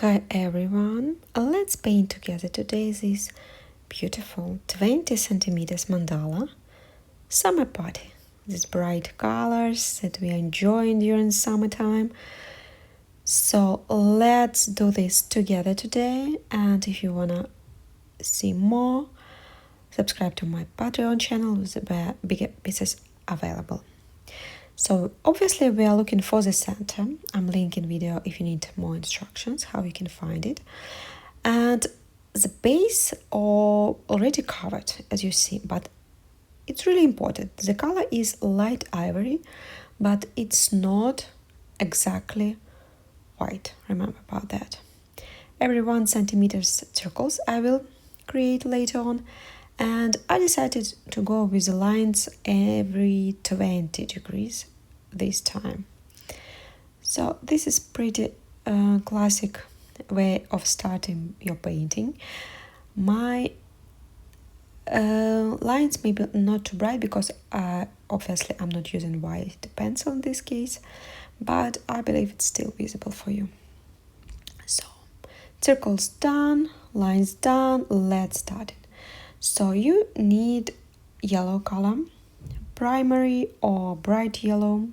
Hi everyone, let's paint together today this beautiful 20 centimeters mandala summer party. These bright colors that we are enjoying during summertime. So let's do this together today, and if you wanna see more, subscribe to my Patreon channel with the bigger pieces available. So obviously we are looking for the center. I'm linking video if you need more instructions how you can find it. And the base are already covered, as you see, but it's really important. The color is light ivory, but it's not exactly white. Remember about that. Every 1 centimeter circles I will create later on, and I decided to go with the lines every 20 degrees this time. So this is pretty classic way of starting your painting. My lines may be not too bright because obviously I'm not using white pencil in this case, but I believe it's still visible for you. So circles done, lines done, let's start it. So you need yellow color, primary or bright yellow.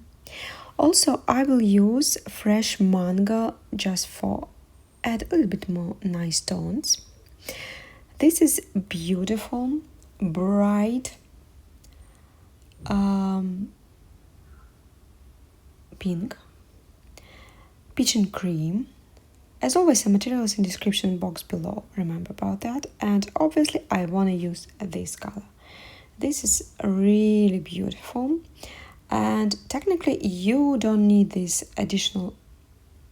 Also, I will use fresh mango just for add a little bit more nice tones. This is beautiful, bright pink, peach and cream. As always, the materials in description box below, remember about that. And obviously I want to use this color. This is really beautiful, and technically you don't need this additional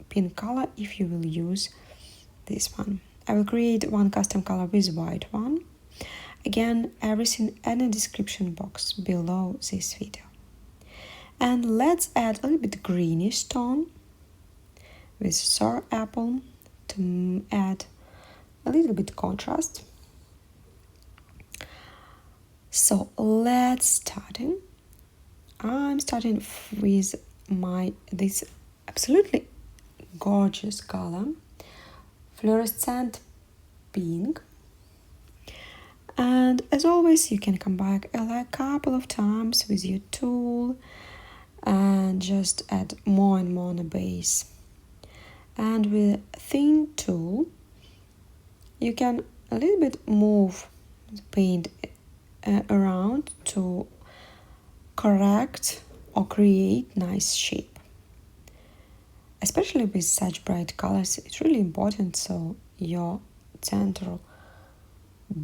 pink color if you will use this one. I will create one custom color with white one. Again, everything in the description box below this video. And let's add a little bit greenish tone with sour apple to add a little bit contrast. So let's start. I'm starting with this absolutely gorgeous color, fluorescent pink. And as always, you can come back a couple of times with your tool and just add more and more on the base. And with a thin tool, you can a little bit move the paint around to correct or create nice shape. Especially with such bright colors, it's really important so your central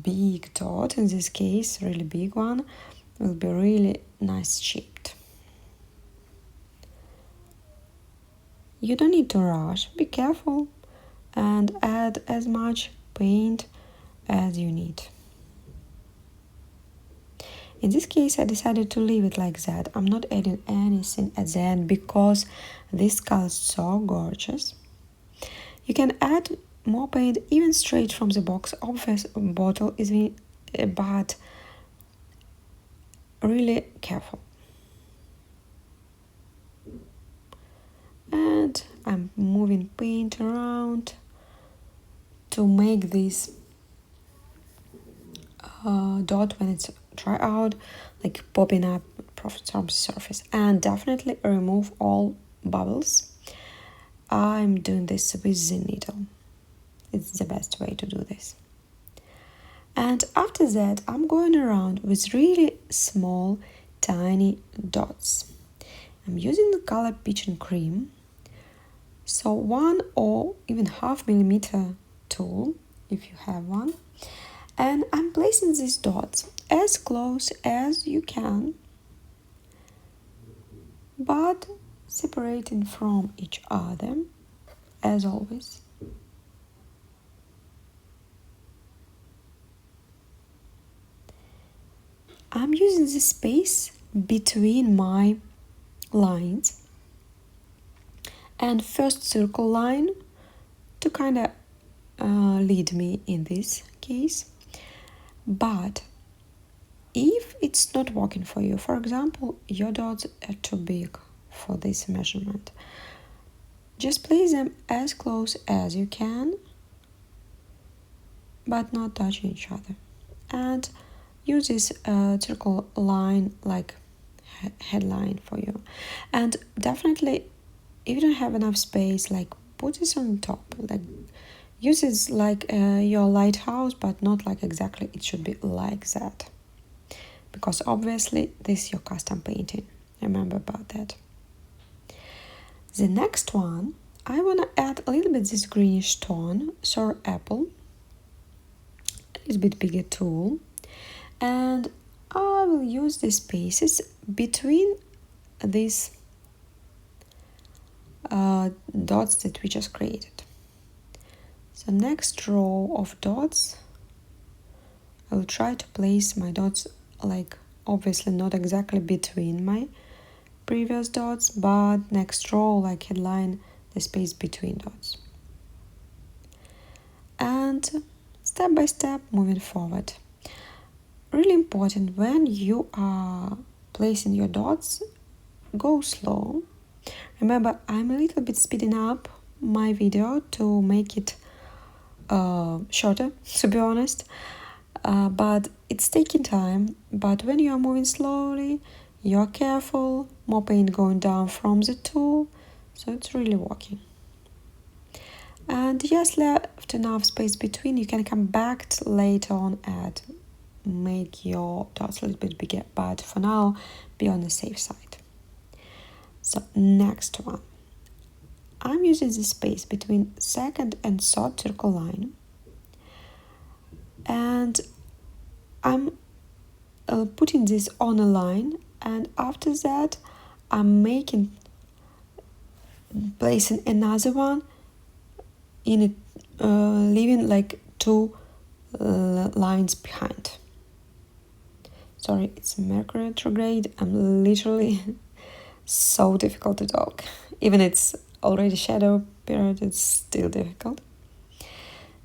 big dot, in this case really big one, will be really nice shaped. You don't need to rush, be careful and add as much paint as you need. In this case, I decided to leave it like that. I'm not adding anything at the end because this color is so gorgeous. You can add more paint even straight from the box. Obvious bottle is, but really careful. And I'm moving paint around to make this dot when it's dry out, like popping up from the surface. And definitely remove all bubbles. I'm doing this with the needle. It's the best way to do this. And after that, I'm going around with really small, tiny dots. I'm using the color peach and cream. So 1 or even 0.5 millimeter tool, if you have one. And I'm placing these dots as close as you can, but separating from each other, as always. I'm using the space between my lines and first circle line to kind of lead me in this case. But if it's not working for you, for example, your dots are too big for this measurement, Just place them as close as you can, but not touching each other. And use this circle line like headline for you. And definitely, if you don't have enough space, like put this on top, like use it like your lighthouse, but not like exactly it should be like that, because obviously this is your custom painting. Remember about that. The next one, I want to add a little bit this greenish tone, sour apple, a little bit bigger tool, and I will use the spaces between these dots that we just created. So next row of dots, I will try to place my dots like obviously not exactly between my previous dots, but next row like headline the space between dots. And step by step moving forward. Really important, when you are placing your dots, go slow. Remember, I'm a little bit speeding up my video to make it shorter, to be honest, but it's taking time. But when you are moving slowly, you're careful, more paint going down from the tool, so it's really working. And yes, left enough space between, you can come back later on and make your dots a little bit bigger, but for now, be on the safe side. So next one, I'm using the space between second and third circle line, and I'm putting this on a line, and after that I'm placing another one in it, leaving like two lines behind. Sorry, it's Mercury retrograde. I'm literally so difficult to talk. Even it's already shadow period, it's still difficult.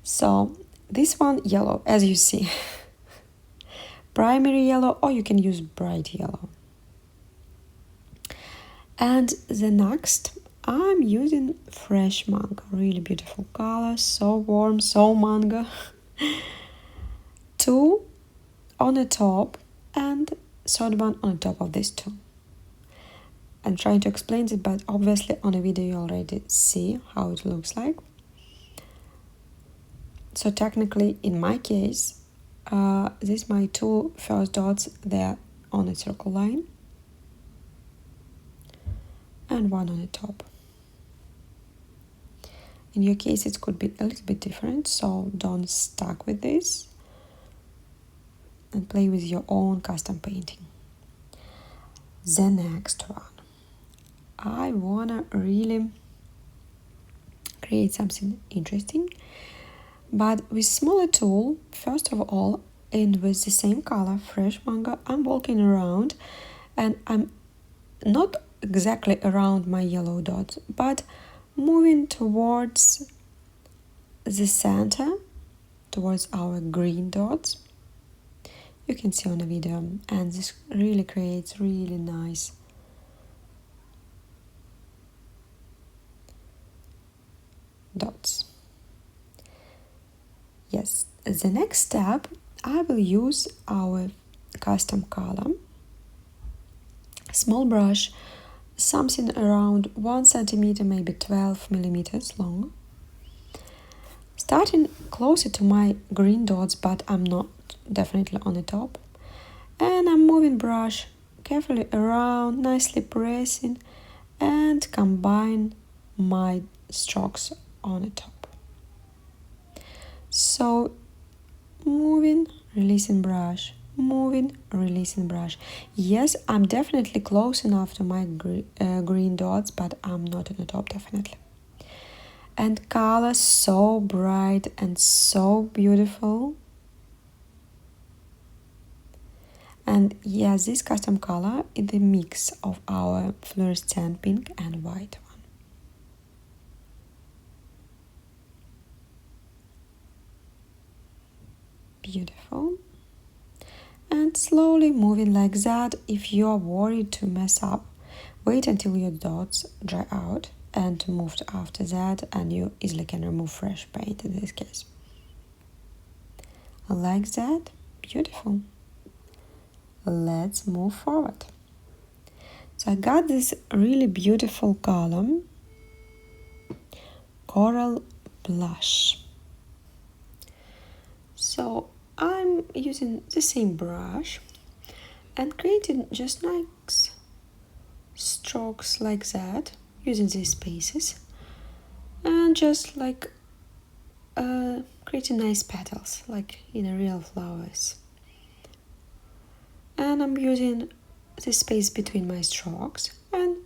So this one yellow, as you see. Primary yellow, or you can use bright yellow. And the next, I'm using fresh mango, really beautiful color, so warm, so mango. Two on the top and third one on the top of this two. I'm trying to explain it, but obviously on a video you already see how it looks like. So technically, in my case, these my two first dots, they're on a circle line and one on the top. In your case, it could be a little bit different, so don't stuck with this and play with your own custom painting. The next one, I wanna really create something interesting, but with smaller tool, first of all, and with the same color, fresh mango, I'm walking around and I'm not exactly around my yellow dot, but moving towards the center, towards our green dots. You can see on the video, and this really creates really nice dots. Yes, the next step, I will use our custom color, small brush, something around 1 centimeter, maybe 12 millimeters long, starting closer to my green dots, but I'm not definitely on the top, and I'm moving brush carefully around, nicely pressing and combine my strokes on the top. So moving, releasing brush, moving, releasing brush. Yes, I'm definitely close enough to my green dots, but I'm not on the top definitely. And color so bright and so beautiful. And yes, this custom color is the mix of our fluorescent pink and white one. Beautiful. And slowly moving like that. If you are worried to mess up, wait until your dots dry out and moved after that, and you easily can remove fresh paint in this case. Like that. Beautiful. Let's move forward. So I got this really beautiful column, Coral Blush. So I'm using the same brush and creating just nice strokes like that, using these spaces, and just like creating nice petals like in a real flowers. And I'm using the space between my strokes and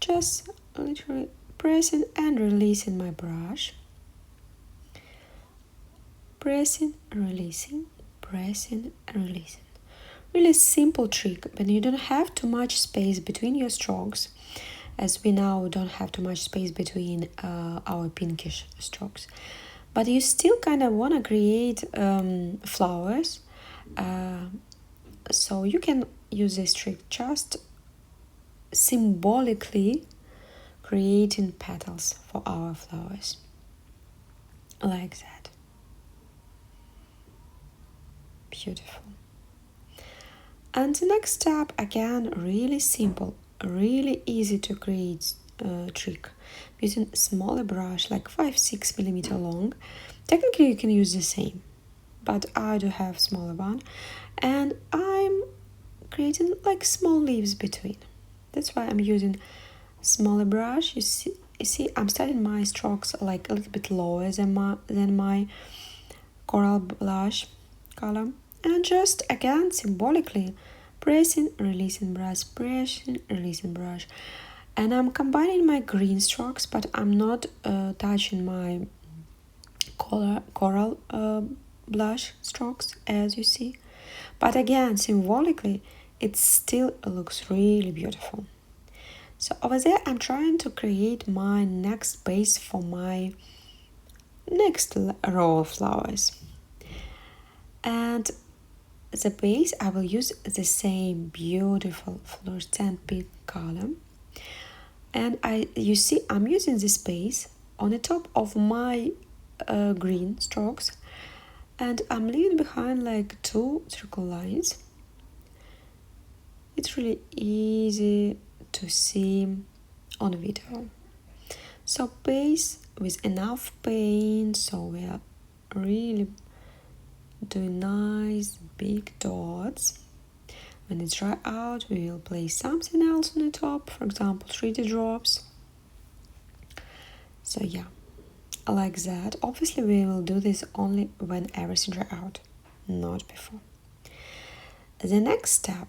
just literally pressing and releasing my brush, pressing, releasing, pressing, releasing. Really simple trick, but you don't have too much space between your strokes, as we now don't have too much space between our pinkish strokes. But you still kind of want to create flowers, so you can use this trick just symbolically creating petals for our flowers, like that. Beautiful. And the next step, again, really simple, really easy to create trick, using a smaller brush, like 5-6 millimeter long. Technically you can use the same, but I do have smaller one, and I'm creating like small leaves between. That's why I'm using smaller brush. You see I'm starting my strokes like a little bit lower than my Coral Blush color, and just again symbolically pressing, releasing brush, pressing, releasing brush. And I'm combining my green strokes, but I'm not touching my coral blush strokes, as you see. But again, symbolically, it still looks really beautiful. So over there, I'm trying to create my next base for my next row of flowers. And the base, I will use the same beautiful fluorescent pink color. And you see, I'm using this base on the top of my green strokes, and I'm leaving behind like 2 circle lines. It's really easy to see on video. So base with enough paint, so we are really doing nice big dots. When it's dry out, we will place something else on the top, for example 3D drops. So yeah, like that. Obviously we will do this only when everything dry out, not before. The next step,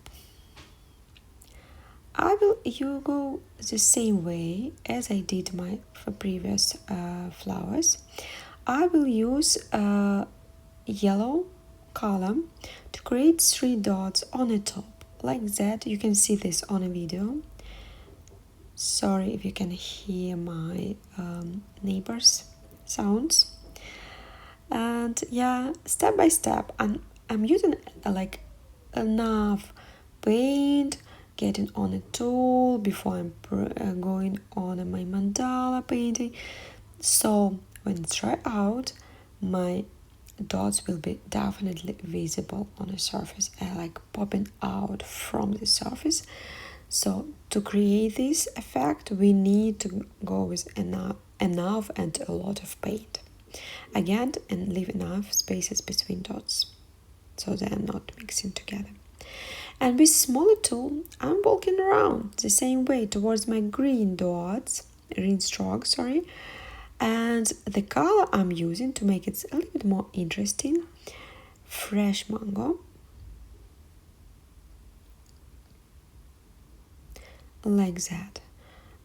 you go the same way as I did for previous flowers. I will use a yellow color to create 3 dots on the top, like that. You can see this on a video. Sorry if you can hear my neighbors' sounds. And yeah, step by step, I'm using like enough paint, getting on a tool before I'm going on my mandala painting. So when it's dry out, my dots will be definitely visible on the surface and like popping out from the surface. So to create this effect, we need to go with enough and a lot of paint. Again, and leave enough spaces between dots so they are not mixing together. And with smaller tool, I'm walking around the same way towards my green strokes, and the color I'm using to make it a little bit more interesting, fresh mango. Like that.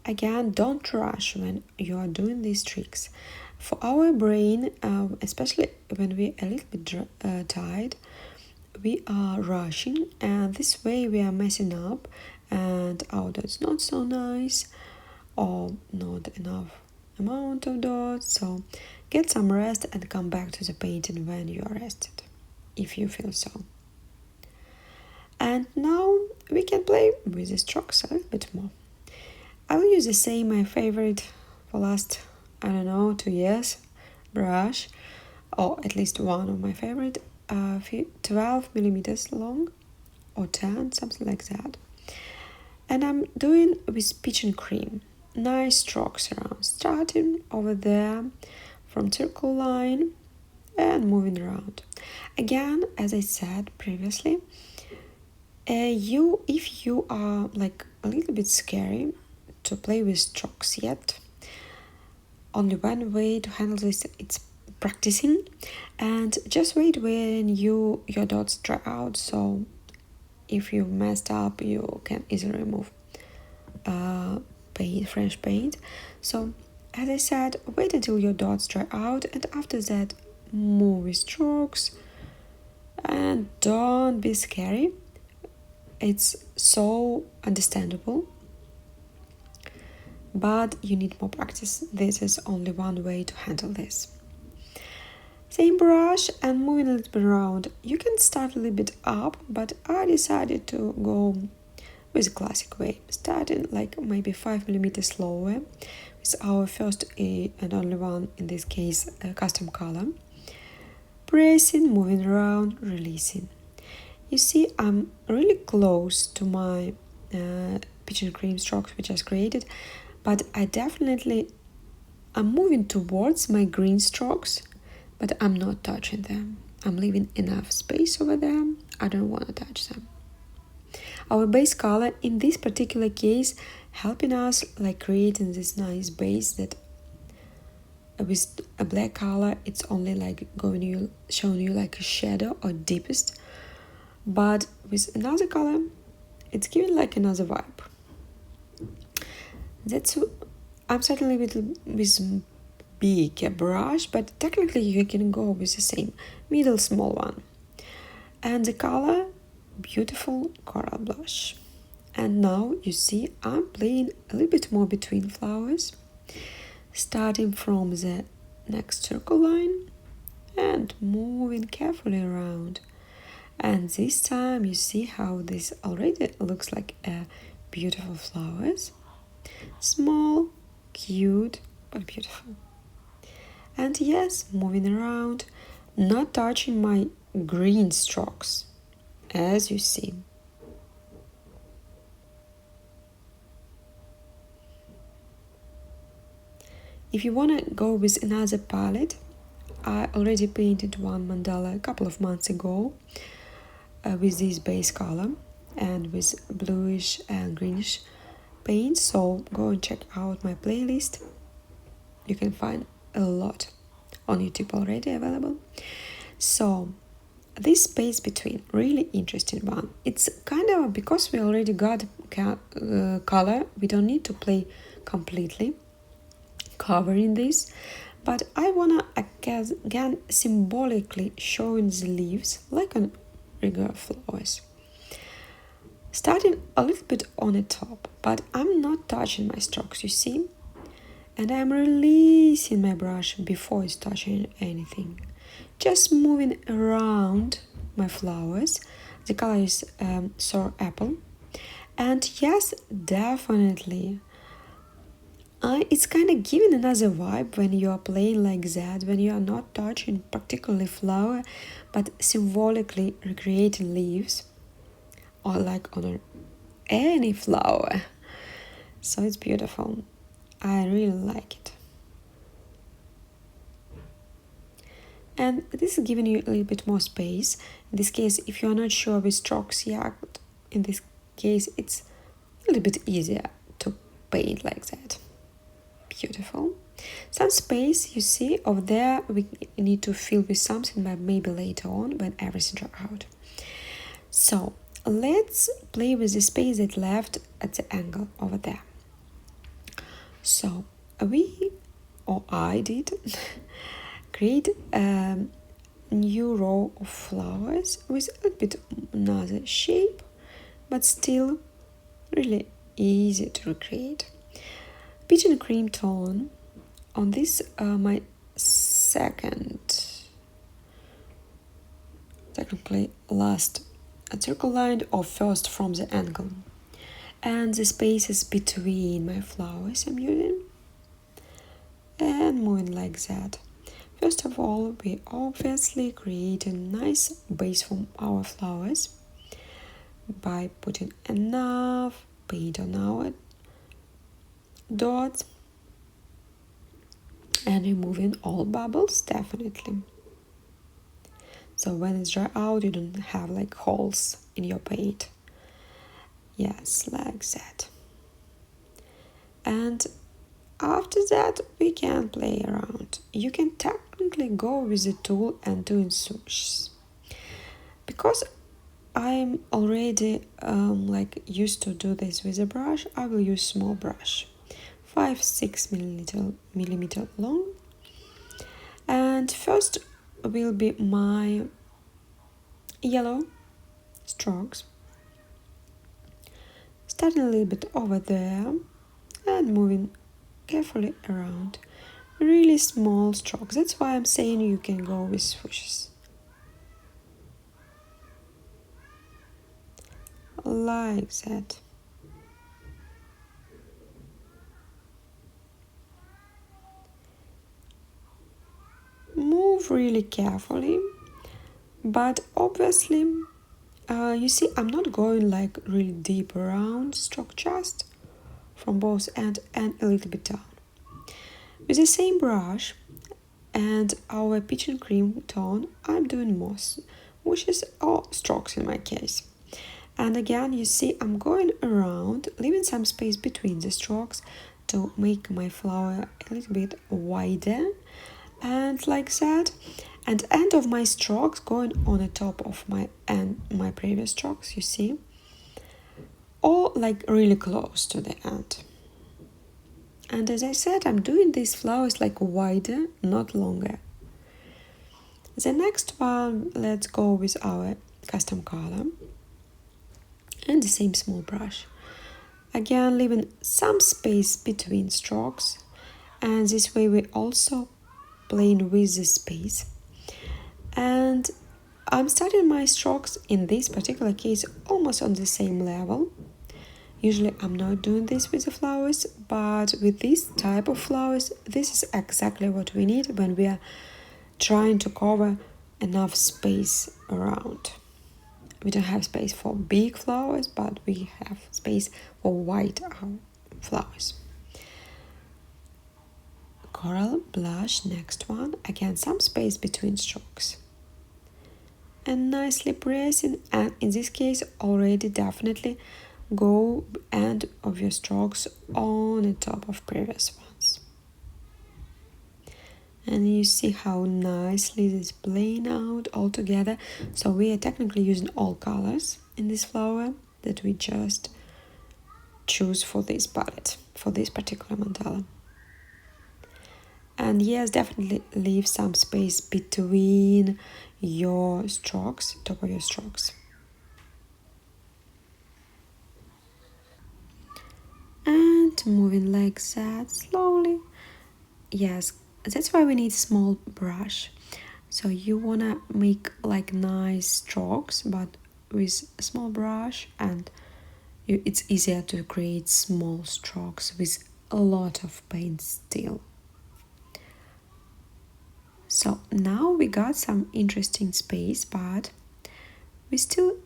Again, don't rush when you are doing these tricks. For our brain, especially when we're a little bit tired, we are rushing, and this way we are messing up, and that's not so nice, or not enough amount of dots. So get some rest and come back to the painting when you are rested, if you feel so. And now we can play with the strokes a little bit more. I will use the same, my favorite for last, I don't know, 2 years brush, or at least one of my favorite, 12 millimeters long or 10, something like that. And I'm doing with peach and cream. Nice strokes around, starting over there from circle line and moving around. Again, as I said previously, if you are like a little bit scary to play with strokes yet, only one way to handle this, it's practicing, and just wait when your dots dry out. So if you messed up, you can easily remove fresh paint. So as I said, wait until your dots dry out, and after that move with strokes, and don't be scary. It's so understandable, but you need more practice. This is only one way to handle this. Same brush and moving a little bit around. You can start a little bit up, but I decided to go with a classic way, starting like maybe 5 millimeters lower with our first and only one, in this case, custom color. Pressing, moving around, releasing. You see, I'm really close to my peach and cream strokes we just created, but I'm moving towards my green strokes, but I'm not touching them. I'm leaving enough space over there. I don't want to touch them. Our base color in this particular case helping us like creating this nice base that with a black color it's only like showing you like a shadow or deepest, but with another color it's giving like another vibe. I'm certainly with big brush, but technically you can go with the same middle small one. And the color, beautiful coral blush. And now you see I'm playing a little bit more between flowers, starting from the next circle line and moving carefully around. And this time you see how this already looks like a beautiful flowers. Small, cute, but beautiful. And yes, moving around, not touching my green strokes, as you see. If you want to go with another palette, I already painted one mandala a couple of months ago with this base color and with bluish and greenish paint, so go and check out my playlist. You can find a lot on YouTube already available. So this space between, really interesting one. It's kind of, because we already got color, we don't need to play completely covering this, but I wanna again symbolically showing the leaves like on regular flowers, starting a little bit on the top, but I'm not touching my strokes, you see, and I'm releasing my brush before it's touching anything, just moving around my flowers. The color is sour apple, and yes, definitely it's kind of giving another vibe when you are playing like that, when you are not touching particularly flower, but symbolically recreating leaves or like on any flower. So it's beautiful. I really like it. And this is giving you a little bit more space. In this case, if you're not sure with strokes yet, in this case, it's a little bit easier to paint like that. Beautiful. Some space you see over there we need to fill with something, but maybe later on when everything dry out. So let's play with the space that left at the angle over there. So I did create a new row of flowers with a little bit another shape, but still really easy to recreate. Peach and cream tone on this my technically last circle line, or first from the angle, and the spaces between my flowers I'm using. and moving like that. First of all, we obviously create a nice base for our flowers by putting enough paint on our dots and removing all bubbles, definitely. So when it's dry out, you don't have like holes in your paint. Yes, like that. And after that, we can play around. You can technically go with the tool and doing swooshes. Because I'm already used to do this with a brush, I will use small brush, 5-6 millimeter long. And first will be my yellow strokes, starting a little bit over there and moving carefully around. Really small strokes. That's why I'm saying you can go with swooshes. Like that. Move really carefully, but obviously, you see, I'm not going like really deep around, stroke just from both ends and a little bit down. With the same brush and our peach and cream tone, I'm doing moss, which is all strokes in my case. And again, you see, I'm going around, leaving some space between the strokes to make my flower a little bit wider, and like that. And end of my strokes going on the top of my previous strokes, you see, all like really close to the end. And as I said, I'm doing these flowers like wider, not longer. The next one, let's go with our custom color and the same small brush. Again, leaving some space between strokes, and this way we also playing with the space. And I'm starting my strokes in this particular case almost on the same level. Usually I'm not doing this with the flowers, but with this type of flowers, this is exactly what we need when we are trying to cover enough space around. We don't have space for big flowers, but we have space for white flowers. Coral blush, next one. Again, some space between strokes. And nicely pressing, and in this case already definitely go end of your strokes on the top of previous ones. And you see how nicely this is playing out all together. So we are technically using all colors in this flower that we just choose for this palette, for this particular mandala. And yes, definitely leave some space between your strokes, top of your strokes. And moving like that slowly. Yes, that's why we need small brush. So you wanna make like nice strokes, but with a small brush, and it's easier to create small strokes with a lot of paint still. So now we got some interesting space, but we still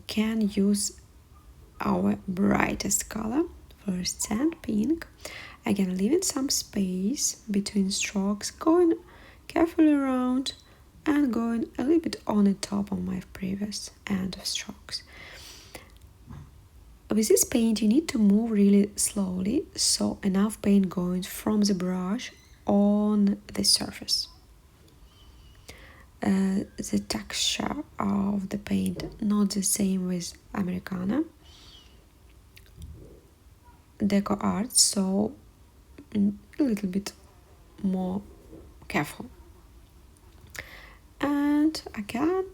can use our brightest color, Fluorescent pink. Again, leaving some space between strokes, going carefully around and going a little bit on the top of my previous end of strokes. With this paint, you need to move really slowly, so enough paint going from the brush on the surface. The texture of the paint not the same with Americana, DecoArt, so a little bit more careful. And again,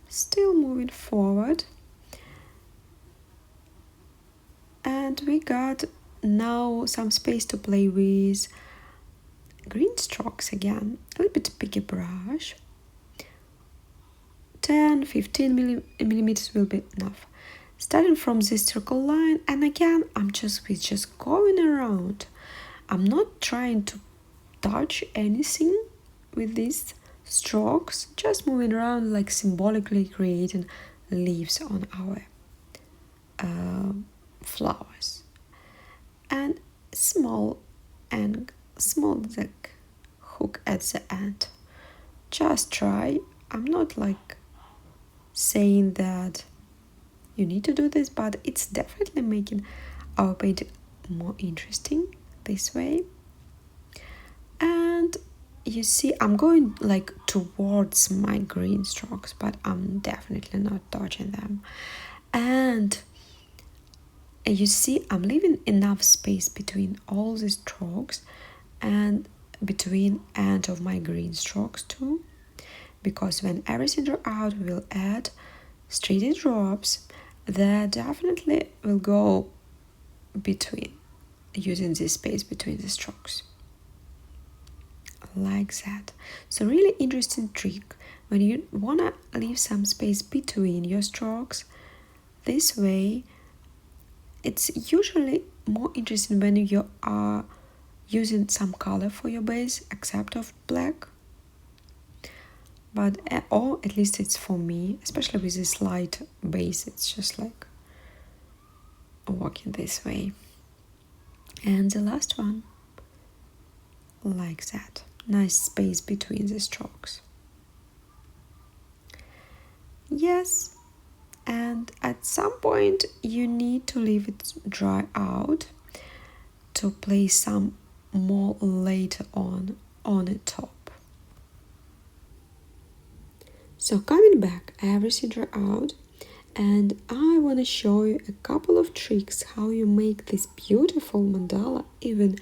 still moving forward, and we got now some space to play with green strokes again, a little bit bigger brush. 10-15 millimeters will be enough. Starting from this circle line, and again we're just going around. I'm not trying to touch anything with these strokes, just moving around, like symbolically creating leaves on our flowers. And small like hook at the end. Just try. I'm not like saying that you need to do this, but it's definitely making our painting more interesting this way. And you see, I'm going like towards my green strokes, but I'm definitely not dodging them. And you see, I'm leaving enough space between all the strokes and between end of my green strokes too, because when everything dry out, we'll add straighted drops that definitely will go between, using this space between the strokes. Like that. So really interesting trick when you wanna leave some space between your strokes. This way, it's usually more interesting when you are using some color for your base except of black. But or at least it's for me, especially with this light base, it's just like working this way. And the last one, like that. Nice space between the strokes. Yes, and at some point you need to leave it dry out to place some more later on the top. So coming back, everything dry out, and I want to show you a couple of tricks how you make this beautiful mandala even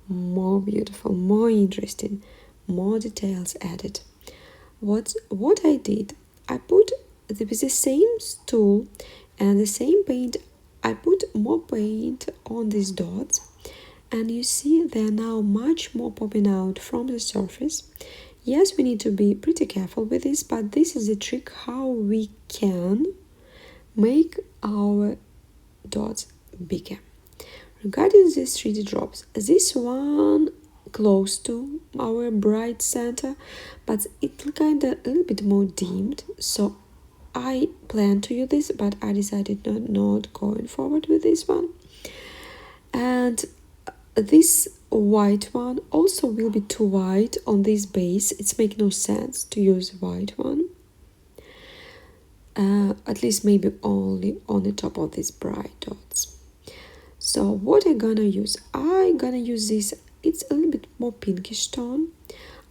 more beautiful, more interesting, more details added. What I did, I put with the same tool and the same paint, I put more paint on these dots, and you see they're now much more popping out from the surface. Yes, we need to be pretty careful with this, but this is a trick how we can make our dots bigger. Regarding these 3D drops, this one close to our bright center, but it kinda a little bit more dimmed, so I plan to use this, but I decided not going forward with this one. And this white one also will be too white on this base. It's make no sense to use white one. At least maybe only on the top of these bright dots. So what I'm gonna use? I'm gonna use this, it's a little bit more pinkish tone.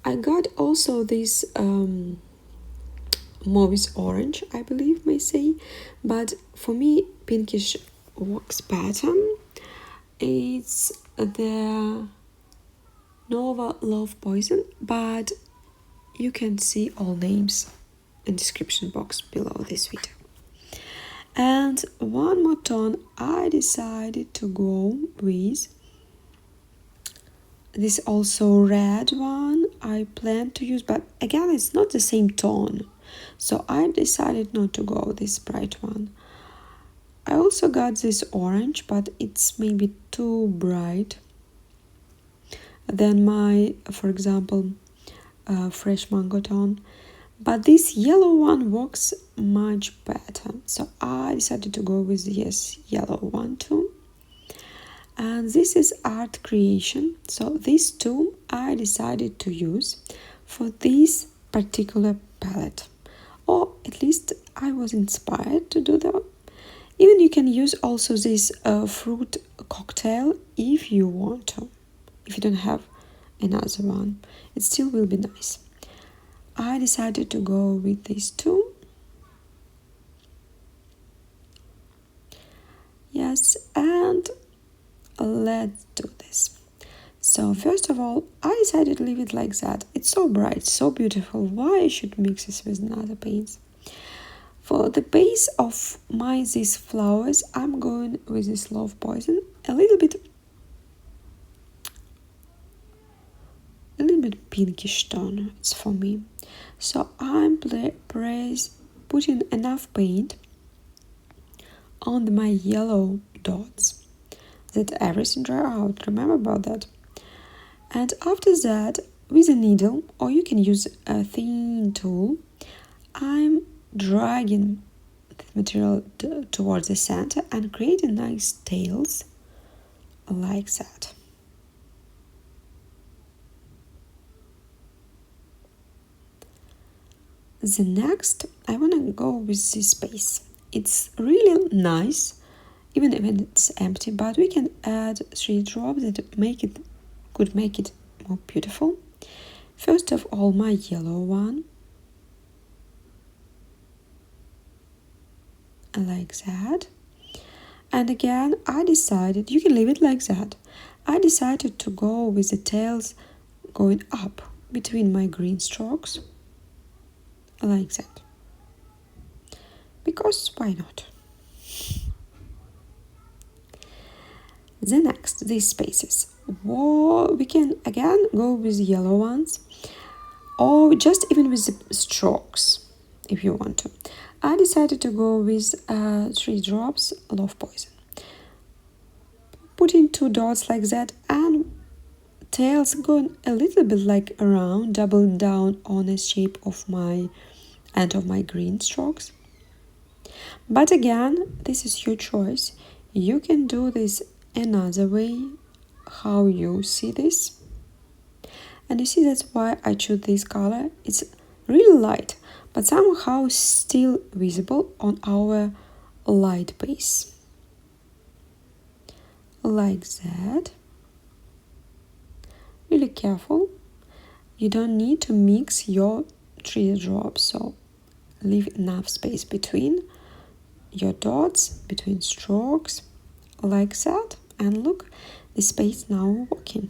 I got also this mauve orange, I believe may say, but for me pinkish works better. It's the Nuvo Love Poison, but you can see all names in description box below this video. And one more tone I decided to go with. This also red one I plan to use, but again it's not the same tone, so I decided not to go this bright one. I also got this orange, but it's maybe too bright than my, for example, fresh mango tone. But this yellow one works much better, so I decided to go with this yellow one too. And this is ArtCreation, so these two I decided to use for this particular palette, or at least I was inspired to do that. Even you can use also this fruit cocktail if you want to, if you don't have another one, it still will be nice. I decided to go with these two. Yes, and let's do this. So first of all, I decided to leave it like that. It's so bright, so beautiful. Why I should mix this with another paints? For the base of these flowers, I'm going with this Love Poison, a little bit pinkish tone. It's for me. So I'm putting enough paint on my yellow dots that everything dry out. Remember about that. And after that, with a needle, or you can use a thin tool, I'm dragging the material towards the center and creating nice tails like that. The next, I want to go with this space. It's really nice, even if it's empty, but we can add 3 drops that could make it more beautiful. First of all, my yellow one, like that. And again, I decided, you can leave it like that. I decided to go with the tails going up between my green strokes, like that. Because why not? The next, these spaces. We can again go with yellow ones, or just even with the strokes, if you want to. I decided to go with 3 drops Love Poison. Putting 2 dots like that, and tails going a little bit like around, doubling down on the shape of my end of my green strokes. But again, this is your choice. You can do this another way, how you see this. And you see, that's why I choose this color. It's really light, but somehow still visible on our light base. Like that. Really careful. You don't need to mix your 3 drops, so leave enough space between your dots, between strokes, like that. And look, the space now working.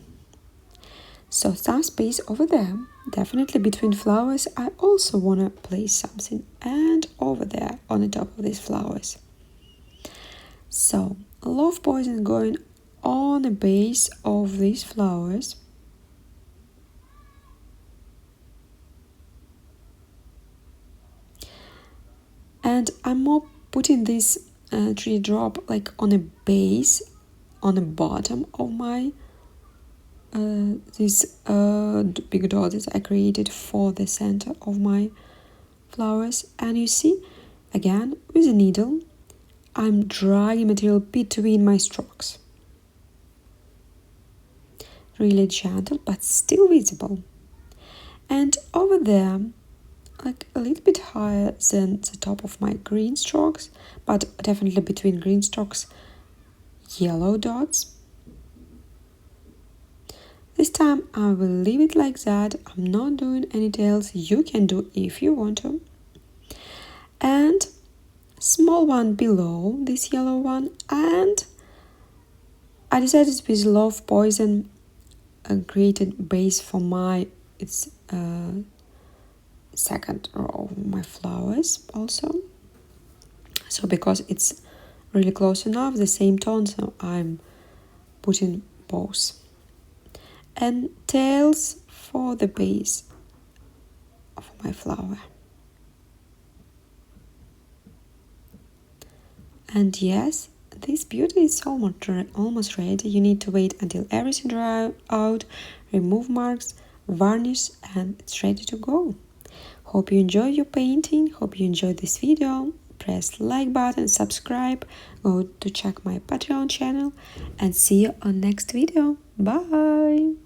So some space over there, definitely between flowers. I also want to place something, and over there on the top of these flowers. So Love Poison going on the base of these flowers. And I'm more putting this 3 drop like on a base, on the bottom of my these big dots I created for the center of my flowers. And you see, again, with a needle, I'm dragging material between my strokes. Really gentle, but still visible. And over there, like a little bit higher than the top of my green strokes, but definitely between green strokes, yellow dots. This time I will leave it like that. I'm not doing any tails. You can do if you want to. And small one below this yellow one. And I decided with Love Poison created base for my second row of my flowers also. So because it's really close enough, the same tone, so I'm putting both. And tails for the base of my flower. And yes, this beauty is almost ready. You need to wait until everything dries out, remove marks, varnish, and it's ready to go. Hope you enjoy your painting. Hope you enjoyed this video. Press the like button, subscribe, go to check my Patreon channel, and see you on next video. Bye!